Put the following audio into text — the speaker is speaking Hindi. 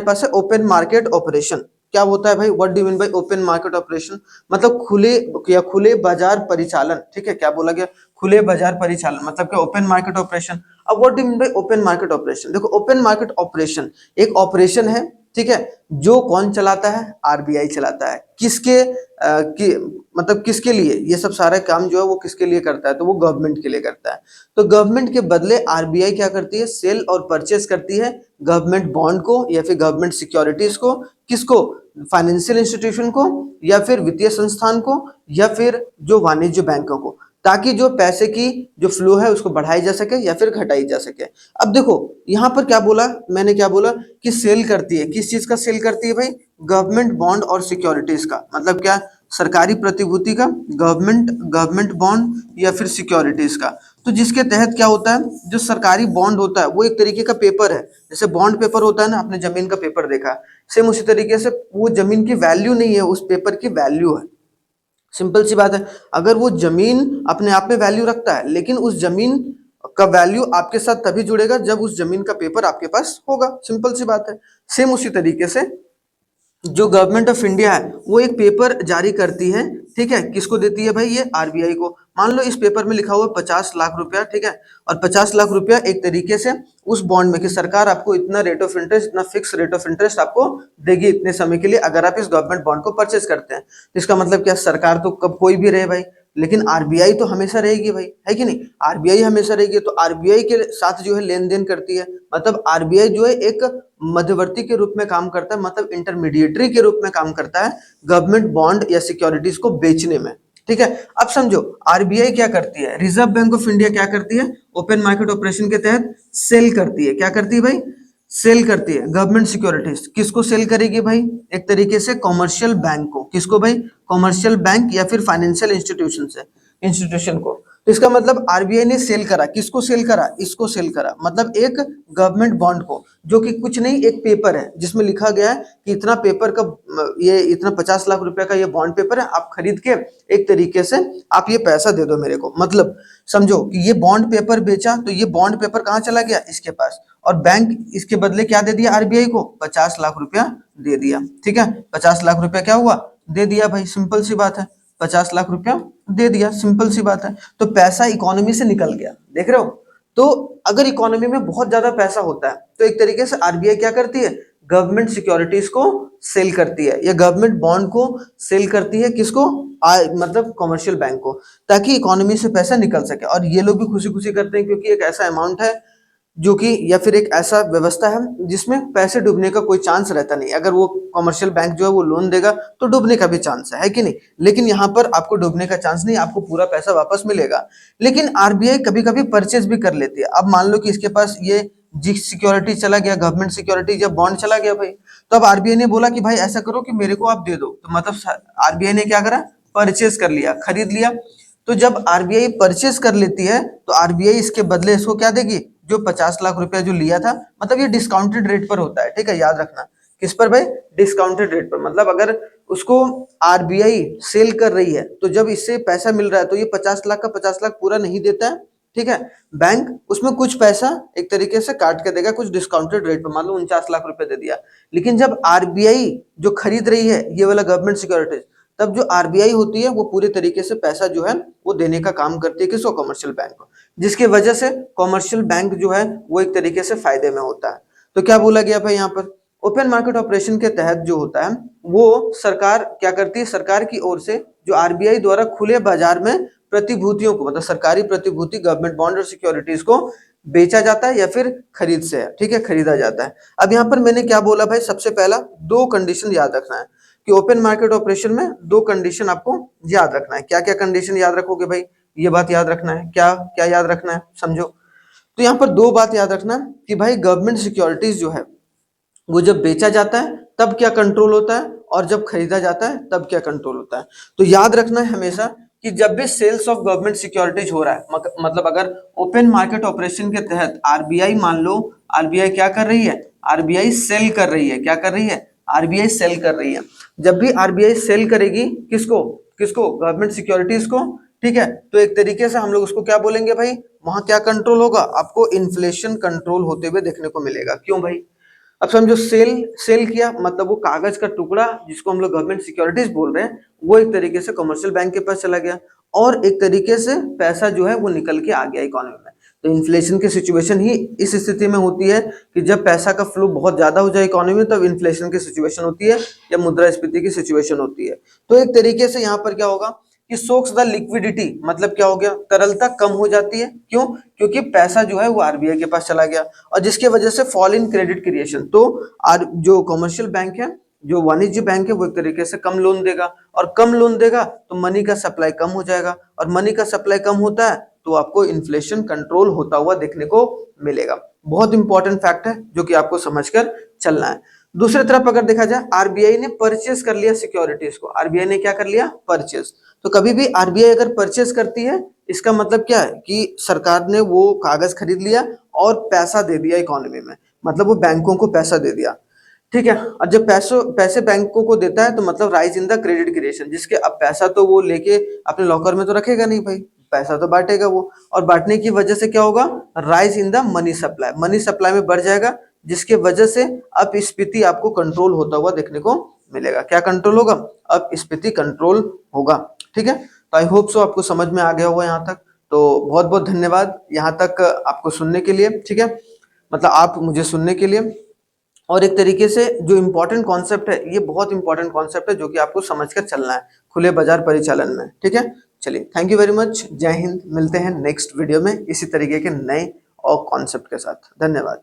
पास है ओपन मार्केट ऑपरेशन। क्या होता है भाई, what do mean by open market operation? मतलब खुले या खुले बाजार परिचालन। ठीक है, क्या बोला गया? खुले बाजार परिचालन मतलब क्या? Open market operation. अब what do mean by open market operation? देखो, ओपन मार्केट ऑपरेशन एक ऑपरेशन है, ठीक है, जो कौन चलाता है? आरबीआई चलाता है। किसके मतलब किसके लिए ये सब सारा काम जो है वो किसके लिए करता है? तो वो गवर्नमेंट के लिए करता है। तो गवर्नमेंट के बदले आरबीआई क्या करती है? सेल और परचेस करती है गवर्नमेंट बॉन्ड को या फिर गवर्नमेंट सिक्योरिटीज को। किसको? फाइनेंशियल इंस्टीट्यूशन को, या फिर वित्तीय संस्थान को, या फिर जो वाणिज्य बैंकों को, ताकि जो पैसे की जो फ्लो है उसको बढ़ाई जा सके या फिर घटाई जा सके। अब देखो यहाँ पर क्या बोला मैंने, क्या बोला कि सेल करती है। किस चीज का सेल करती है भाई? गवर्नमेंट बॉन्ड और सिक्योरिटीज का। मतलब क्या? सरकारी प्रतिभूति का, गवर्नमेंट बॉन्ड या फिर सिक्योरिटीज का। तो जिसके तहत क्या होता है, जो सरकारी बॉन्ड होता है वो एक तरीके का पेपर है। जैसे बॉन्ड पेपर होता है ना, आपने जमीन का पेपर देखा, सेम उसी तरीके से वो जमीन की वैल्यू नहीं है, उस पेपर की वैल्यू है। सिंपल सी बात है। अगर वो जमीन अपने आप में वैल्यू रखता है, लेकिन उस जमीन का वैल्यू आपके साथ तभी जुड़ेगा जब उस जमीन का पेपर आपके पास होगा। सिंपल सी बात है। सेम उसी तरीके से जो गवर्नमेंट ऑफ इंडिया है वो एक पेपर जारी करती है। ठीक है, किसको देती है भाई? ये आरबीआई को। मान लो इस पेपर में लिखा हुआ है 50 लाख रुपया, ठीक है, और 50 लाख रुपया एक तरीके से उस बॉन्ड में कि सरकार आपको इतना रेट ऑफ इंटरेस्ट, इतना फिक्स रेट ऑफ इंटरेस्ट आपको देगी इतने समय के लिए अगर आप इस गवर्नमेंट बॉन्ड को परचेस करते हैं। तो इसका मतलब क्या? सरकार तो कब कोई भी रहे भाई, लेकिन आरबीआई तो हमेशा रहेगी भाई, है कि नहीं? आरबीआई हमेशा रहेगी, तो आरबीआई के साथ जो है लेन देन करती है। मतलब आरबीआई जो है एक मध्यवर्ती के रूप में काम करता है, मतलब इंटरमीडिएटरी के रूप में काम करता है गवर्नमेंट बॉन्ड या सिक्योरिटीज को बेचने में। ठीक है, अब समझो आरबीआई क्या करती है, रिजर्व बैंक ऑफ इंडिया क्या करती है? ओपन मार्केट ऑपरेशन के तहत सेल करती है। क्या करती है भाई? सेल करती है गवर्नमेंट सिक्योरिटीज। किसको सेल करेगी भाई? एक तरीके से कॉमर्शियल बैंक को। किसको भाई? कॉमर्शियल बैंक या फिर फाइनेंशियल इंस्टीट्यूशन को। तो इसका मतलब आरबीआई ने सेल करा। किसको सेल करा? इसको सेल करा, मतलब एक गवर्नमेंट बॉन्ड को, जो कि कुछ नहीं एक पेपर है जिसमें लिखा गया है कि इतना पेपर का ये इतना 50 लाख रुपए का ये बॉन्ड पेपर है, आप खरीद के एक तरीके से आप ये पैसा दे दो मेरे को। मतलब समझो कि ये बॉन्ड पेपर बेचा, तो ये बॉन्ड पेपर कहाँ चला गया? इसके पास, और बैंक इसके बदले क्या दे दिया आरबीआई को? 50 लाख रुपया दे दिया। ठीक है, 50 लाख रुपया क्या हुआ? दे दिया भाई, सिंपल सी बात है। 50 लाख रुपया दे दिया, सिंपल सी बात है। तो पैसा इकोनॉमी से निकल गया, देख रहे हो? तो अगर इकोनॉमी में बहुत ज्यादा पैसा होता है तो एक तरीके से आरबीआई क्या करती है? गवर्नमेंट सिक्योरिटीज को सेल करती है या गवर्नमेंट बॉन्ड को सेल करती है। किसको? मतलब कॉमर्शियल बैंक को, ताकि इकोनॉमी से पैसा निकल सके। और ये लोग भी खुशी खुशी करते हैं, क्योंकि एक ऐसा अमाउंट है जो कि, या फिर एक ऐसा व्यवस्था है जिसमें पैसे डूबने का कोई चांस रहता नहीं। अगर वो कमर्शियल बैंक जो है वो लोन देगा तो डूबने का भी चांस है कि नहीं? लेकिन यहाँ पर आपको डूबने का चांस नहीं, आपको पूरा पैसा वापस मिलेगा। लेकिन आरबीआई कभी कभी परचेज भी कर लेती है। अब मान लो कि इसके पास ये जी सिक्योरिटी चला गया, गवर्नमेंट सिक्योरिटी या बॉन्ड चला गया भाई, तो अब आरबीआई ने बोला कि भाई ऐसा करो कि मेरे को आप दे दो। तो मतलब आरबीआई ने क्या करा? परचेज कर लिया, खरीद लिया। तो जब आरबीआई परचेज कर लेती है तो आरबीआई इसके बदले इसको क्या देगी? जो 50 लाख रुपया जो लिया था, मतलब ये डिस्काउंटेड रेट पर होता है, ठीक है, याद रखना। किस पर भाई? डिस्काउंटेड रेट पर। मतलब अगर उसको आरबीआई सेल कर रही है तो जब इससे पैसा मिल रहा है तो ये 50 लाख का 50 लाख पूरा नहीं देता है, ठीक है, बैंक उसमें कुछ पैसा एक तरीके से काट के देगा कुछ डिस्काउंटेड रेट पर, मान लो 49 लाख रुपए दे दिया। लेकिन जब आरबीआई जो खरीद रही है ये वाला गवर्नमेंट सिक्योरिटीज, तब जो आरबीआई होती है वो पूरे तरीके से पैसा जो है वो देने का काम करती है। किसको? कमर्शियल बैंक को। जिसकी वजह से कॉमर्शियल बैंक जो है वो एक तरीके से फायदे में होता है। तो क्या बोला गया भाई यहाँ पर? ओपन मार्केट ऑपरेशन के तहत जो होता है वो सरकार क्या करती है? सरकार की ओर से जो आरबीआई द्वारा खुले बाजार में प्रतिभूतियों को, मतलब सरकारी प्रतिभूति, गवर्नमेंट बॉन्ड और सिक्योरिटीज को बेचा जाता है या फिर खरीद से है, ठीक है, खरीदा जाता है। अब यहाँ पर मैंने क्या बोला भाई? सबसे पहला दो कंडीशन याद रखना है कि ओपन मार्केट ऑपरेशन में दो कंडीशन आपको याद रखना है। क्या क्या कंडीशन याद रखोगे भाई? ये बात याद रखना है। क्या क्या याद रखना है? समझो। तो यहाँ पर दो बात याद रखना है कि भाई गवर्नमेंट सिक्योरिटीज जो है वो जब बेचा जाता है तब क्या कंट्रोल होता है, और जब खरीदा जाता है तब क्या कंट्रोल होता है। तो याद रखना है हमेशा कि जब भी सेल्स ऑफ गवर्नमेंट सिक्योरिटीज हो रहा है, मतलब अगर ओपन मार्केट ऑपरेशन के तहत आरबीआई, मान लो आरबीआई क्या कर रही है? आरबीआई सेल कर रही है। क्या कर रही है? आरबीआई सेल कर रही है। जब भी आरबीआई सेल करेगी, किसको? किसको? गवर्नमेंट सिक्योरिटीज को, ठीक है, तो एक तरीके से हम लोग उसको क्या बोलेंगे भाई? वहां क्या कंट्रोल होगा? आपको इन्फ्लेशन कंट्रोल होते हुए देखने को मिलेगा। क्यों भाई? अब समझो सेल सेल किया, मतलब वो कागज का टुकड़ा जिसको हम लोग गवर्नमेंट सिक्योरिटीज बोल रहे हैं, वो एक तरीके से कमर्शियल बैंक के पास चला गया और एक तरीके से पैसा जो है वो निकल के आ गया इकोनॉमी में। तो इन्फ्लेशन की सिचुएशन ही इस स्थिति में होती है कि जब पैसा का फ्लो बहुत ज्यादा हो जाए इकोनॉमी में, तब इन्फ्लेशन की सिचुएशन होती है या मुद्रास्फीति की सिचुएशन होती है। तो एक तरीके से यहाँ पर क्या होगा कि सोक्स द लिक्विडिटी, मतलब क्या हो गया, तरलता कम हो जाती है। क्यों? क्योंकि पैसा जो है वो आरबीआई के पास चला गया और जिसके वजह से फॉल इन क्रेडिट क्रिएशन। तो जो कमर्शियल बैंक है, जो वाणिज्य बैंक है, वो एक तरीके से कम लोन देगा और कम लोन देगा तो मनी का सप्लाई कम हो जाएगा और मनी का सप्लाई कम होता है तो आपको इन्फ्लेशन कंट्रोल होता हुआ देखने को मिलेगा। बहुत इंपॉर्टेंट फैक्ट है जो कि आपको समझकर चलना है। दूसरी तरफ अगर देखा जाए, आरबीआई ने परचेज कर लिया सिक्योरिटीज को। आरबीआई ने क्या कर लिया? परचेज। तो कभी भी आरबीआई अगर परचेज करती है, इसका मतलब क्या है कि सरकार ने वो कागज खरीद लिया और पैसा दे दिया इकोनॉमी में, मतलब वो बैंकों को पैसा दे दिया। ठीक है, और जब पैसे बैंकों को देता है तो मतलब rise in the credit creation, जिसके अब पैसा तो वो लेके अपने लॉकर में तो रखेगा नहीं भाई, पैसा तो बांटेगा वो, और बांटने की वजह से क्या होगा? Rise in the money supply, money supply में बढ़ जाएगा, जिसके वजह से अपस्फीति आपको कंट्रोल होता हुआ देखने को मिलेगा। क्या कंट्रोल होगा? अपस्फीति कंट्रोल होगा। ठीक है, तो आई होप सो आपको समझ में आ गया होगा यहाँ तक। तो बहुत बहुत धन्यवाद यहाँ तक आपको सुनने के लिए। ठीक है, मतलब आप मुझे सुनने के लिए। और एक तरीके से जो इम्पोर्टेंट कॉन्सेप्ट है, ये बहुत इंपॉर्टेंट कॉन्सेप्ट है जो कि आपको समझकर चलना है खुले बाजार परिचालन में। ठीक है, चलिए, थैंक यू वेरी मच, जय हिंद। मिलते हैं नेक्स्ट वीडियो में इसी तरीके के नए और कॉन्सेप्ट के साथ। धन्यवाद।